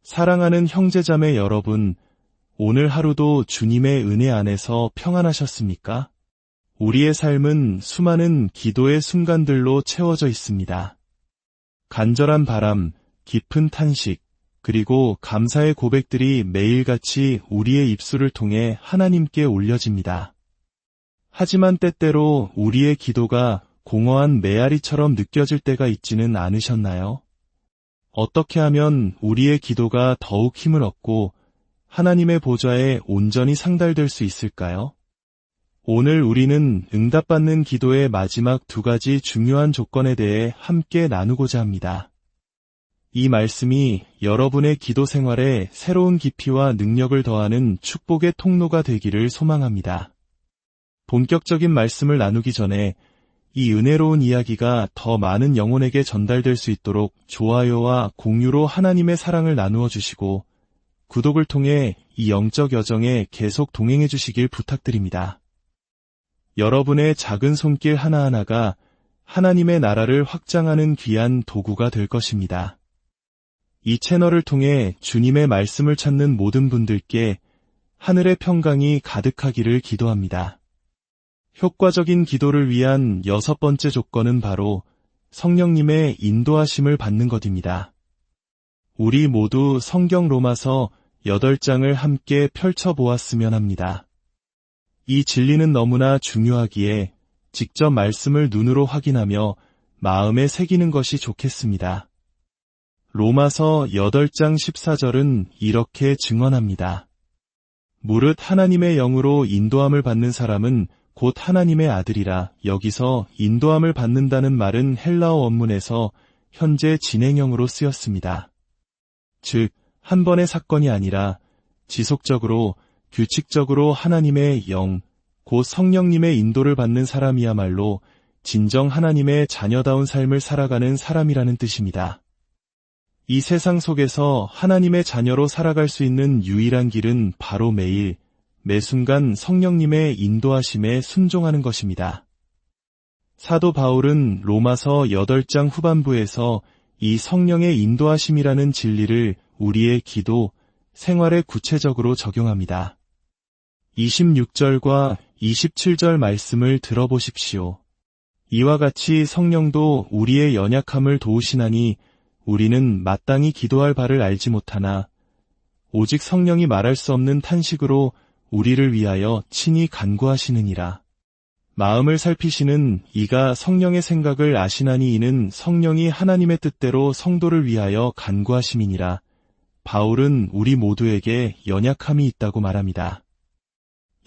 사랑하는 형제자매 여러분, 오늘 하루도 주님의 은혜 안에서 평안하셨습니까? 우리의 삶은 수많은 기도의 순간들로 채워져 있습니다. 간절한 바람, 깊은 탄식, 그리고 감사의 고백들이 매일같이 우리의 입술을 통해 하나님께 올려집니다. 하지만 때때로 우리의 기도가 공허한 메아리처럼 느껴질 때가 있지는 않으셨나요? 어떻게 하면 우리의 기도가 더욱 힘을 얻고 하나님의 보좌에 온전히 상달될 수 있을까요? 오늘 우리는 응답받는 기도의 마지막 두 가지 중요한 조건에 대해 함께 나누고자 합니다. 이 말씀이 여러분의 기도 생활에 새로운 깊이와 능력을 더하는 축복의 통로가 되기를 소망합니다. 본격적인 말씀을 나누기 전에 이 은혜로운 이야기가 더 많은 영혼에게 전달될 수 있도록 좋아요와 공유로 하나님의 사랑을 나누어 주시고 구독을 통해 이 영적 여정에 계속 동행해 주시길 부탁드립니다. 여러분의 작은 손길 하나하나가 하나님의 나라를 확장하는 귀한 도구가 될 것입니다. 이 채널을 통해 주님의 말씀을 찾는 모든 분들께 하늘의 평강이 가득하기를 기도합니다. 효과적인 기도를 위한 6번째 조건은 바로 성령님의 인도하심을 받는 것입니다. 우리 모두 성경 로마서 8장을 함께 펼쳐보았으면 합니다. 이 진리는 너무나 중요하기에 직접 말씀을 눈으로 확인하며 마음에 새기는 것이 좋겠습니다. 로마서 8장 14절은 이렇게 증언합니다. 무릇 하나님의 영으로 인도함을 받는 사람은 곧 하나님의 아들이라. 여기서 인도함을 받는다는 말은 헬라어 원문에서 현재 진행형으로 쓰였습니다. 즉, 한 번의 사건이 아니라 지속적으로, 규칙적으로 하나님의 영, 곧 성령님의 인도를 받는 사람이야말로 진정 하나님의 자녀다운 삶을 살아가는 사람이라는 뜻입니다. 이 세상 속에서 하나님의 자녀로 살아갈 수 있는 유일한 길은 바로 매일, 매 순간 성령님의 인도하심에 순종하는 것입니다. 사도 바울은 로마서 8장 후반부에서 이 성령의 인도하심이라는 진리를 우리의 기도, 생활에 구체적으로 적용합니다. 26절과 27절 말씀을 들어보십시오. 이와 같이 성령도 우리의 연약함을 도우시나니 우리는 마땅히 기도할 바를 알지 못하나 오직 성령이 말할 수 없는 탄식으로 우리를 위하여 친히 간구하시느니라. 마음을 살피시는 이가 성령의 생각을 아시나니 이는 성령이 하나님의 뜻대로 성도를 위하여 간구하심이니라. 바울은 우리 모두에게 연약함이 있다고 말합니다.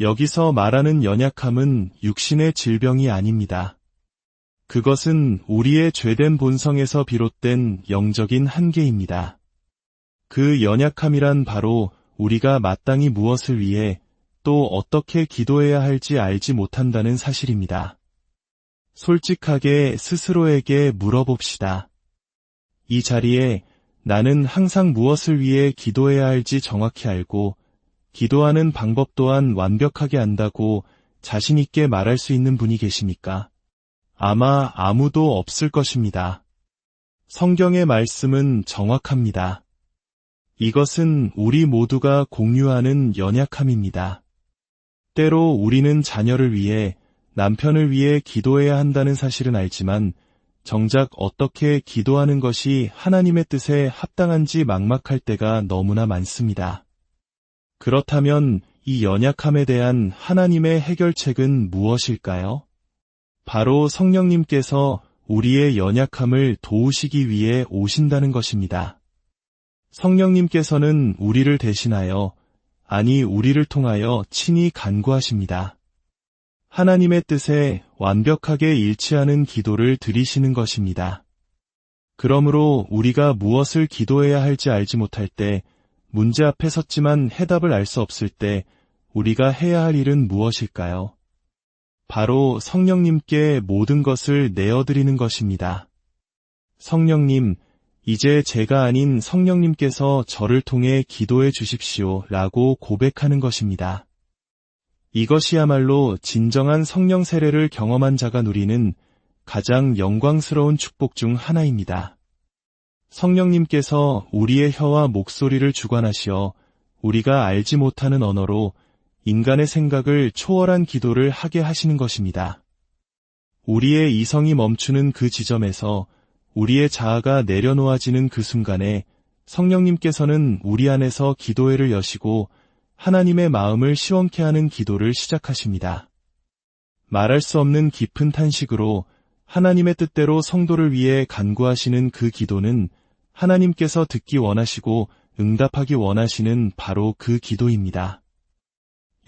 여기서 말하는 연약함은 육신의 질병이 아닙니다. 그것은 우리의 죄된 본성에서 비롯된 영적인 한계입니다. 그 연약함이란 바로 우리가 마땅히 무엇을 위해 또 어떻게 기도해야 할지 알지 못한다는 사실입니다. 솔직하게 스스로에게 물어봅시다. 이 자리에 나는 항상 무엇을 위해 기도해야 할지 정확히 알고 기도하는 방법 또한 완벽하게 안다고 자신 있게 말할 수 있는 분이 계십니까? 아마 아무도 없을 것입니다. 성경의 말씀은 정확합니다. 이것은 우리 모두가 공유하는 연약함입니다. 때로 우리는 자녀를 위해, 남편을 위해 기도해야 한다는 사실은 알지만 정작 어떻게 기도하는 것이 하나님의 뜻에 합당한지 막막할 때가 너무나 많습니다. 그렇다면 이 연약함에 대한 하나님의 해결책은 무엇일까요? 바로 성령님께서 우리의 연약함을 도우시기 위해 오신다는 것입니다. 성령님께서는 우리를 대신하여, 아니 우리를 통하여 친히 간구하십니다. 하나님의 뜻에 완벽하게 일치하는 기도를 드리시는 것입니다. 그러므로 우리가 무엇을 기도해야 할지 알지 못할 때, 문제 앞에 섰지만 해답을 알 수 없을 때 우리가 해야 할 일은 무엇일까요? 바로 성령님께 모든 것을 내어드리는 것입니다. 성령님, 이제 제가 아닌 성령님께서 저를 통해 기도해 주십시오 라고 고백하는 것입니다. 이것이야말로 진정한 성령 세례를 경험한 자가 누리는 가장 영광스러운 축복 중 하나입니다. 성령님께서 우리의 혀와 목소리를 주관하시어 우리가 알지 못하는 언어로 인간의 생각을 초월한 기도를 하게 하시는 것입니다. 우리의 이성이 멈추는 그 지점에서 우리의 자아가 내려놓아지는 그 순간에 성령님께서는 우리 안에서 기도회를 여시고 하나님의 마음을 시원케 하는 기도를 시작하십니다. 말할 수 없는 깊은 탄식으로 하나님의 뜻대로 성도를 위해 간구하시는 그 기도는 하나님께서 듣기 원하시고 응답하기 원하시는 바로 그 기도입니다.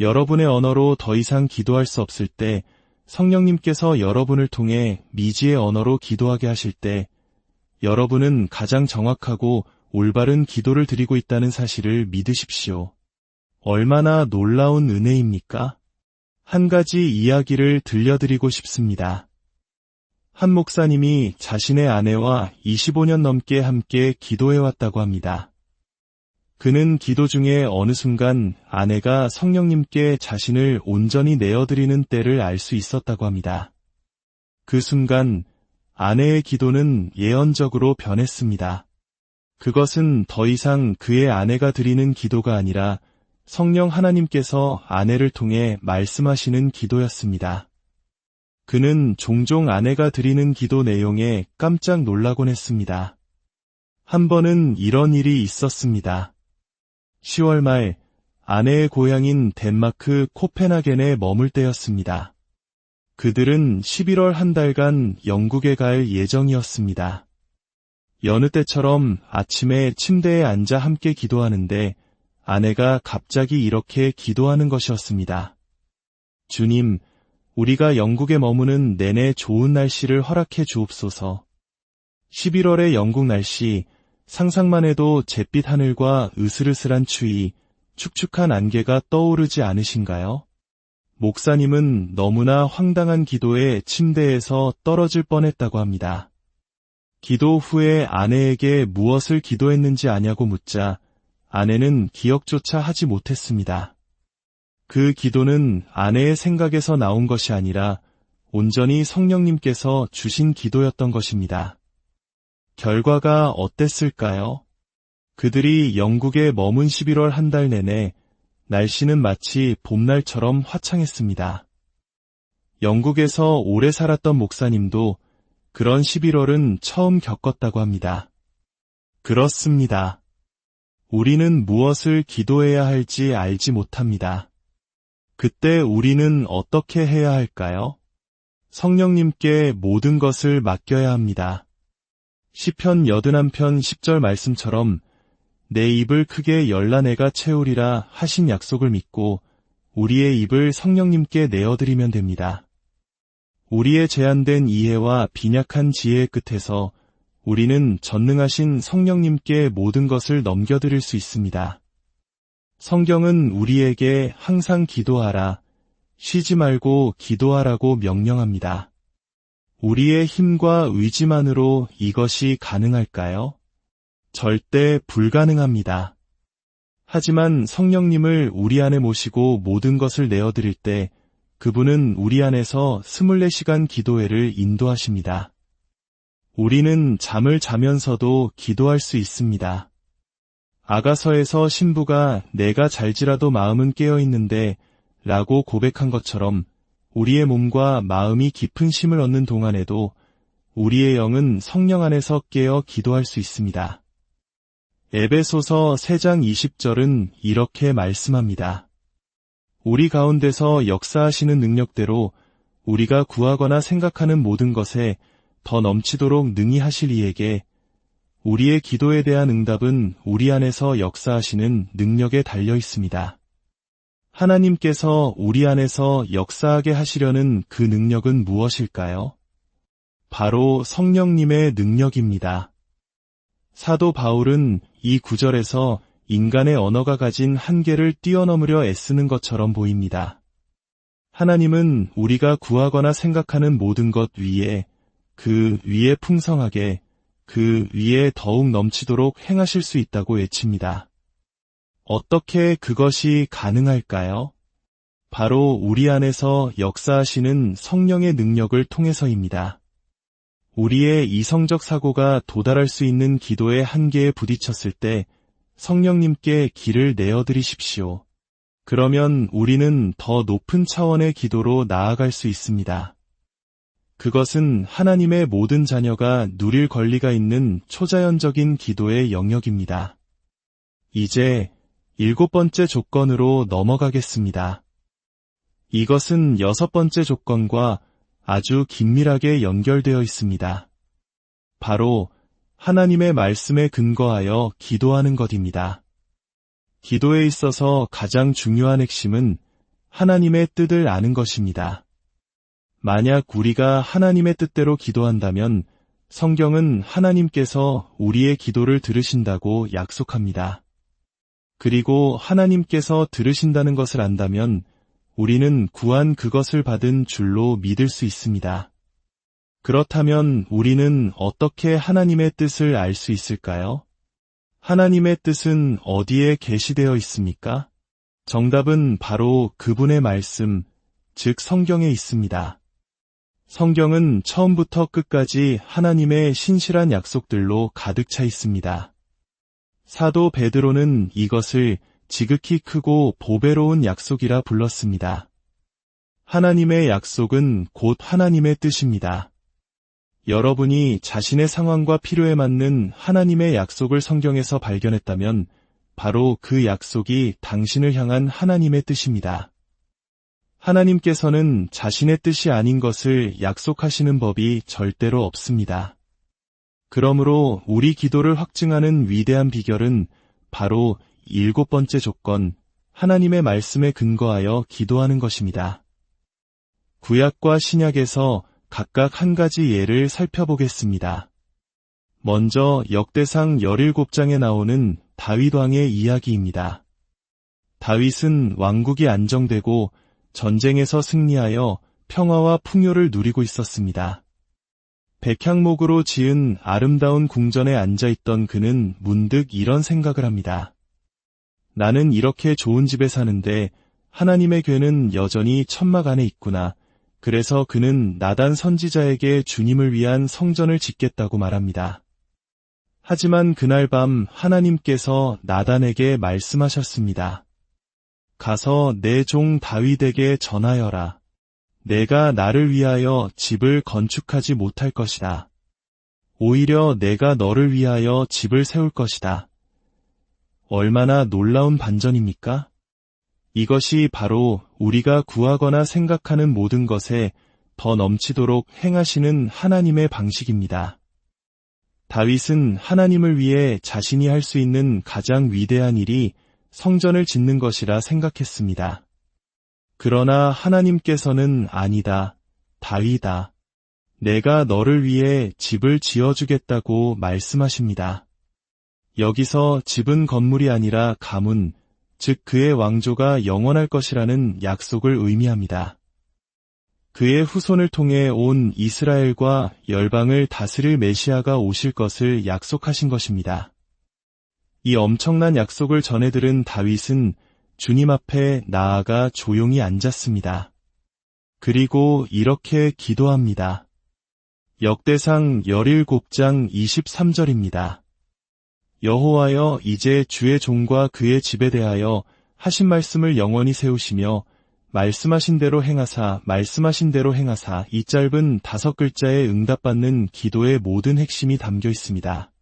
여러분의 언어로 더 이상 기도할 수 없을 때 성령님께서 여러분을 통해 미지의 언어로 기도하게 하실 때 여러분은 가장 정확하고 올바른 기도를 드리고 있다는 사실을 믿으십시오. 얼마나 놀라운 은혜입니까? 한 가지 이야기를 들려드리고 싶습니다. 한 목사님이 자신의 아내와 25년 넘게 함께 기도해왔다고 합니다. 그는 기도 중에 어느 순간 아내가 성령님께 자신을 온전히 내어드리는 때를 알 수 있었다고 합니다. 그 순간 아내의 기도는 예언적으로 변했습니다. 그것은 더 이상 그의 아내가 드리는 기도가 아니라 성령 하나님께서 아내를 통해 말씀하시는 기도였습니다. 그는 종종 아내가 드리는 기도 내용에 깜짝 놀라곤 했습니다. 한 번은 이런 일이 있었습니다. 10월 말 아내의 고향인 덴마크 코펜하겐에 머물 때였습니다. 그들은 11월 한 달간 영국에 갈 예정이었습니다. 여느 때처럼 아침에 침대에 앉아 함께 기도하는데 아내가 갑자기 이렇게 기도하는 것이었습니다. 주님, 우리가 영국에 머무는 내내 좋은 날씨를 허락해 주옵소서. 11월의 영국 날씨, 상상만 해도 잿빛 하늘과 으슬으슬한 추위, 축축한 안개가 떠오르지 않으신가요? 목사님은 너무나 황당한 기도에 침대에서 떨어질 뻔했다고 합니다. 기도 후에 아내에게 무엇을 기도했는지 아냐고 묻자 아내는 기억조차 하지 못했습니다. 그 기도는 아내의 생각에서 나온 것이 아니라 온전히 성령님께서 주신 기도였던 것입니다. 결과가 어땠을까요? 그들이 영국에 머문 11월 한 달 내내 날씨는 마치 봄날처럼 화창했습니다. 영국에서 오래 살았던 목사님도 그런 11월은 처음 겪었다고 합니다. 그렇습니다. 우리는 무엇을 기도해야 할지 알지 못합니다. 그때 우리는 어떻게 해야 할까요? 성령님께 모든 것을 맡겨야 합니다. 시편 81편 10절 말씀처럼 내 입을 크게 열라 내가 채우리라 하신 약속을 믿고 우리의 입을 성령님께 내어드리면 됩니다. 우리의 제한된 이해와 빈약한 지혜의 끝에서 우리는 전능하신 성령님께 모든 것을 넘겨드릴 수 있습니다. 성경은 우리에게 항상 기도하라, 쉬지 말고 기도하라고 명령합니다. 우리의 힘과 의지만으로 이것이 가능할까요? 절대 불가능합니다. 하지만 성령님을 우리 안에 모시고 모든 것을 내어드릴 때 그분은 우리 안에서 24시간 기도회를 인도하십니다. 우리는 잠을 자면서도 기도할 수 있습니다. 아가서에서 신부가 내가 잘지라도 마음은 깨어있는데 라고 고백한 것처럼 우리의 몸과 마음이 깊은 쉼을 얻는 동안에도 우리의 영은 성령 안에서 깨어 기도할 수 있습니다. 에베소서 3장 20절은 이렇게 말씀합니다. 우리 가운데서 역사하시는 능력대로 우리가 구하거나 생각하는 모든 것에 더 넘치도록 능히 하실 이에게 우리의 기도에 대한 응답은 우리 안에서 역사하시는 능력에 달려 있습니다. 하나님께서 우리 안에서 역사하게 하시려는 그 능력은 무엇일까요? 바로 성령님의 능력입니다. 사도 바울은 이 구절에서 인간의 언어가 가진 한계를 뛰어넘으려 애쓰는 것처럼 보입니다. 하나님은 우리가 구하거나 생각하는 모든 것 위에, 그 위에 풍성하게, 그 위에 더욱 넘치도록 행하실 수 있다고 외칩니다. 어떻게 그것이 가능할까요? 바로 우리 안에서 역사하시는 성령의 능력을 통해서입니다. 우리의 이성적 사고가 도달할 수 있는 기도의 한계에 부딪혔을 때 성령님께 길을 내어드리십시오. 그러면 우리는 더 높은 차원의 기도로 나아갈 수 있습니다. 그것은 하나님의 모든 자녀가 누릴 권리가 있는 초자연적인 기도의 영역입니다. 이제 7번째 조건으로 넘어가겠습니다. 이것은 6번째 조건과 아주 긴밀하게 연결되어 있습니다. 바로 하나님의 말씀에 근거하여 기도하는 것입니다. 기도에 있어서 가장 중요한 핵심은 하나님의 뜻을 아는 것입니다. 만약 우리가 하나님의 뜻대로 기도한다면 성경은 하나님께서 우리의 기도를 들으신다고 약속합니다. 그리고 하나님께서 들으신다는 것을 안다면 우리는 구한 그것을 받은 줄로 믿을 수 있습니다. 그렇다면 우리는 어떻게 하나님의 뜻을 알 수 있을까요? 하나님의 뜻은 어디에 계시되어 있습니까? 정답은 바로 그분의 말씀, 즉 성경에 있습니다. 성경은 처음부터 끝까지 하나님의 신실한 약속들로 가득 차 있습니다. 사도 베드로는 이것을 지극히 크고 보배로운 약속이라 불렀습니다. 하나님의 약속은 곧 하나님의 뜻입니다. 여러분이 자신의 상황과 필요에 맞는 하나님의 약속을 성경에서 발견했다면 바로 그 약속이 당신을 향한 하나님의 뜻입니다. 하나님께서는 자신의 뜻이 아닌 것을 약속하시는 법이 절대로 없습니다. 그러므로 우리 기도를 확증하는 위대한 비결은 바로 7번째 조건, 하나님의 말씀에 근거하여 기도하는 것입니다. 구약과 신약에서 각각 한 가지 예를 살펴보겠습니다. 먼저 역대상 17장에 나오는 다윗 왕의 이야기입니다. 다윗은 왕국이 안정되고 전쟁에서 승리하여 평화와 풍요를 누리고 있었습니다. 백향목으로 지은 아름다운 궁전에 앉아있던 그는 문득 이런 생각을 합니다. 나는 이렇게 좋은 집에 사는데 하나님의 궤는 여전히 천막 안에 있구나. 그래서 그는 나단 선지자에게 주님을 위한 성전을 짓겠다고 말합니다. 하지만 그날 밤 하나님께서 나단에게 말씀하셨습니다. 가서 내 종 다윗에게 전하여라. 내가 나를 위하여 집을 건축하지 못할 것이다. 오히려 내가 너를 위하여 집을 세울 것이다. 얼마나 놀라운 반전입니까? 이것이 바로 우리가 구하거나 생각하는 모든 것에 더 넘치도록 행하시는 하나님의 방식입니다. 다윗은 하나님을 위해 자신이 할 수 있는 가장 위대한 일이 성전을 짓는 것이라 생각했습니다. 그러나 하나님께서는 아니다, 다윗아. 내가 너를 위해 집을 지어주겠다고 말씀하십니다. 여기서 집은 건물이 아니라 가문, 즉 그의 왕조가 영원할 것이라는 약속을 의미합니다. 그의 후손을 통해 온 이스라엘과 열방을 다스릴 메시아가 오실 것을 약속하신 것입니다. 이 엄청난 약속을 전해 들은 다윗은 주님 앞에 나아가 조용히 앉았습니다. 그리고 이렇게 기도합니다. 역대상 17장 23절입니다. 여호와여, 이제 주의 종과 그의 집에 대하여 하신 말씀을 영원히 세우시며 말씀하신 대로 행하사 이 짧은 5글자에 응답받는 기도의 모든 핵심이 담겨 있습니다.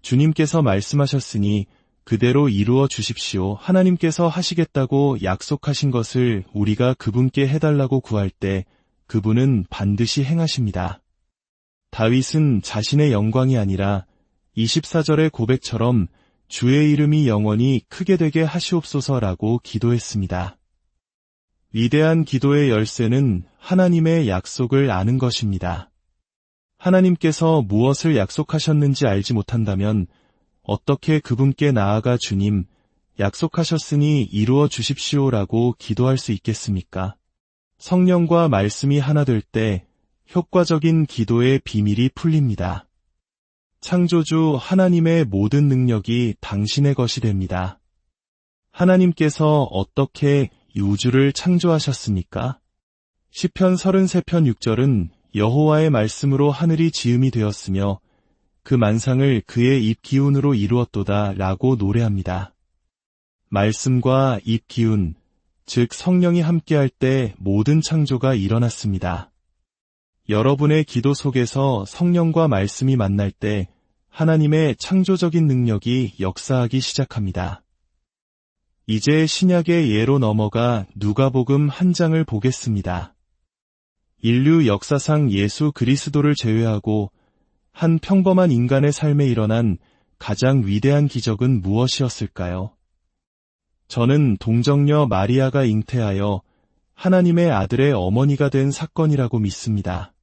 주님께서 말씀하셨으니 그대로 이루어 주십시오. 하나님께서 하시겠다고 약속하신 것을 우리가 그분께 해달라고 구할 때 그분은 반드시 행하십니다. 다윗은 자신의 영광이 아니라 24절의 고백처럼 주의 이름이 영원히 크게 되게 하시옵소서라고 기도했습니다. 위대한 기도의 열쇠는 하나님의 약속을 아는 것입니다. 하나님께서 무엇을 약속하셨는지 알지 못한다면 어떻게 그분께 나아가 주님, 약속하셨으니 이루어 주십시오라고 기도할 수 있겠습니까? 성령과 말씀이 하나 될 때 효과적인 기도의 비밀이 풀립니다. 창조주 하나님의 모든 능력이 당신의 것이 됩니다. 하나님께서 어떻게 이 우주를 창조하셨습니까? 시편 33편 6절은 여호와의 말씀으로 하늘이 지음이 되었으며 그 만상을 그의 입 기운으로 이루었도다 라고 노래합니다. 말씀과 입 기운, 즉 성령이 함께할 때 모든 창조가 일어났습니다. 여러분의 기도 속에서 성령과 말씀이 만날 때 하나님의 창조적인 능력이 역사하기 시작합니다. 이제 신약의 예로 넘어가 누가복음 한 장을 보겠습니다. 인류 역사상 예수 그리스도를 제외하고 한 평범한 인간의 삶에 일어난 가장 위대한 기적은 무엇이었을까요? 저는 동정녀 마리아가 잉태하여 하나님의 아들의 어머니가 된 사건이라고 믿습니다.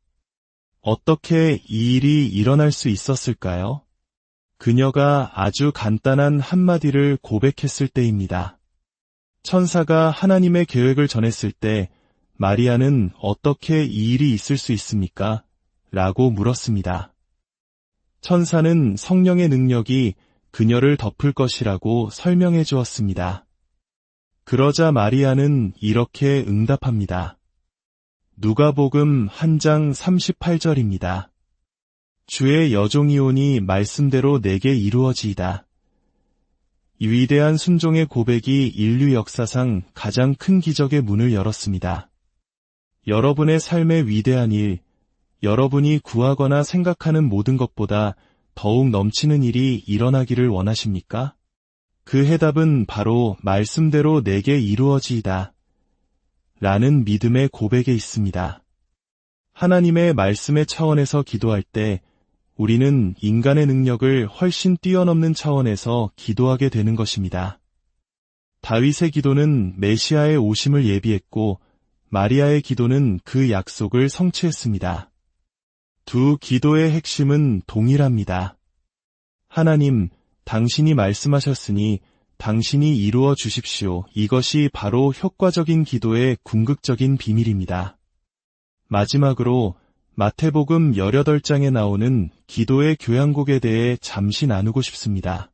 어떻게 이 일이 일어날 수 있었을까요? 그녀가 아주 간단한 한마디를 고백했을 때입니다. 천사가 하나님의 계획을 전했을 때 마리아는 어떻게 이 일이 있을 수 있습니까? 라고 물었습니다. 천사는 성령의 능력이 그녀를 덮을 것이라고 설명해 주었습니다. 그러자 마리아는 이렇게 응답합니다. 누가복음 한 장 38절입니다. 주의 여종이오니 말씀대로 내게 이루어지이다. 이 위대한 순종의 고백이 인류 역사상 가장 큰 기적의 문을 열었습니다. 여러분의 삶의 위대한 일, 여러분이 구하거나 생각하는 모든 것보다 더욱 넘치는 일이 일어나기를 원하십니까? 그 해답은 바로 말씀대로 내게 이루어지이다. 라는 믿음의 고백에 있습니다. 하나님의 말씀의 차원에서 기도할 때 우리는 인간의 능력을 훨씬 뛰어넘는 차원에서 기도하게 되는 것입니다. 다윗의 기도는 메시아의 오심을 예비했고 마리아의 기도는 그 약속을 성취했습니다. 두 기도의 핵심은 동일합니다. 하나님, 당신이 말씀하셨으니 당신이 이루어 주십시오. 이것이 바로 효과적인 기도의 궁극적인 비밀입니다. 마지막으로 마태복음 18장에 나오는 기도의 교양곡에 대해 잠시 나누고 싶습니다.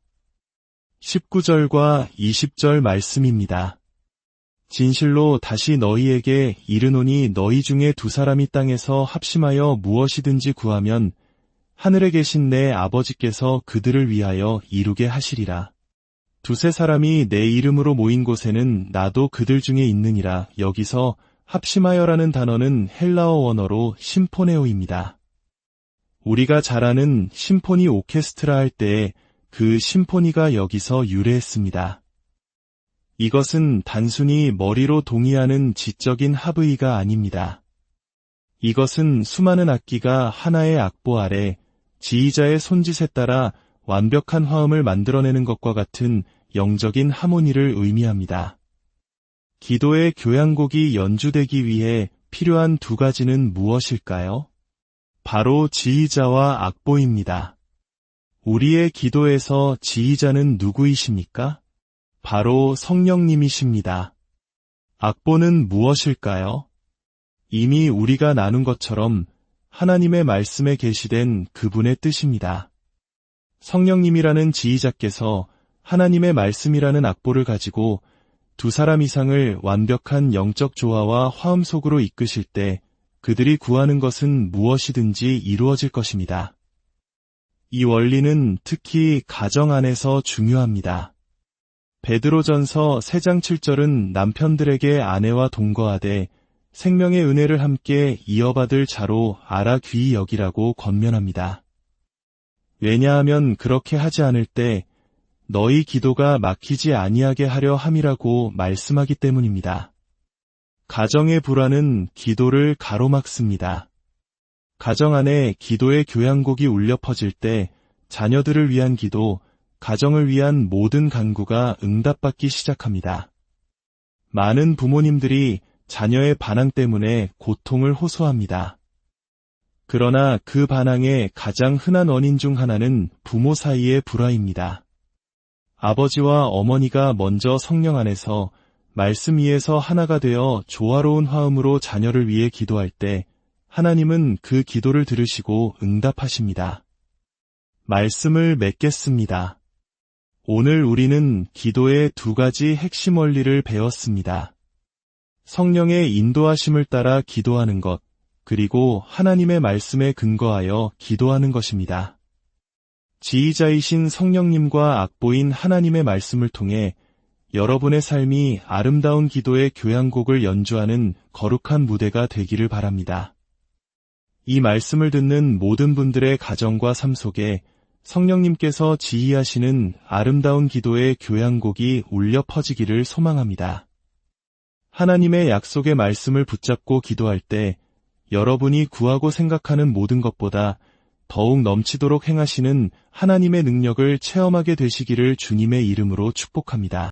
19절과 20절 말씀입니다. 진실로 다시 너희에게 이르노니 너희 중에 두 사람이 땅에서 합심하여 무엇이든지 구하면 하늘에 계신 내 아버지께서 그들을 위하여 이루게 하시리라. 두세 사람이 내 이름으로 모인 곳에는 나도 그들 중에 있느니라. 여기서 합심하여라는 단어는 헬라어 원어로 심포네오입니다. 우리가 잘 아는 심포니 오케스트라 할 때에 그 심포니가 여기서 유래했습니다. 이것은 단순히 머리로 동의하는 지적인 합의가 아닙니다. 이것은 수많은 악기가 하나의 악보 아래 지휘자의 손짓에 따라 완벽한 화음을 만들어내는 것과 같은 영적인 하모니를 의미합니다. 기도의 교향곡이 연주되기 위해 필요한 두 가지는 무엇일까요? 바로 지휘자와 악보입니다. 우리의 기도에서 지휘자는 누구이십니까? 바로 성령님이십니다. 악보는 무엇일까요? 이미 우리가 나눈 것처럼 하나님의 말씀에 계시된 그분의 뜻입니다. 성령님이라는 지휘자께서 하나님의 말씀이라는 악보를 가지고 두 사람 이상을 완벽한 영적 조화와 화음 속으로 이끄실 때 그들이 구하는 것은 무엇이든지 이루어질 것입니다. 이 원리는 특히 가정 안에서 중요합니다. 베드로전서 3장 7절은 남편들에게 아내와 동거하되 생명의 은혜를 함께 이어받을 자로 알아 귀히 여기라고 권면합니다. 왜냐하면 그렇게 하지 않을 때 너희 기도가 막히지 아니하게 하려 함이라고 말씀하기 때문입니다. 가정의 불화는 기도를 가로막습니다. 가정 안에 기도의 교향곡이 울려 퍼질 때 자녀들을 위한 기도, 가정을 위한 모든 간구가 응답받기 시작합니다. 많은 부모님들이 자녀의 반항 때문에 고통을 호소합니다. 그러나 그 반항의 가장 흔한 원인 중 하나는 부모 사이의 불화입니다. 아버지와 어머니가 먼저 성령 안에서 말씀 위에서 하나가 되어 조화로운 화음으로 자녀를 위해 기도할 때 하나님은 그 기도를 들으시고 응답하십니다. 말씀을 맺겠습니다. 오늘 우리는 기도의 두 가지 핵심 원리를 배웠습니다. 성령의 인도하심을 따라 기도하는 것, 그리고 하나님의 말씀에 근거하여 기도하는 것입니다. 지휘자이신 성령님과 악보인 하나님의 말씀을 통해 여러분의 삶이 아름다운 기도의 교향곡을 연주하는 거룩한 무대가 되기를 바랍니다. 이 말씀을 듣는 모든 분들의 가정과 삶 속에 성령님께서 지휘하시는 아름다운 기도의 교향곡이 울려 퍼지기를 소망합니다. 하나님의 약속의 말씀을 붙잡고 기도할 때 여러분이 구하고 생각하는 모든 것보다 더욱 넘치도록 행하시는 하나님의 능력을 체험하게 되시기를 주님의 이름으로 축복합니다.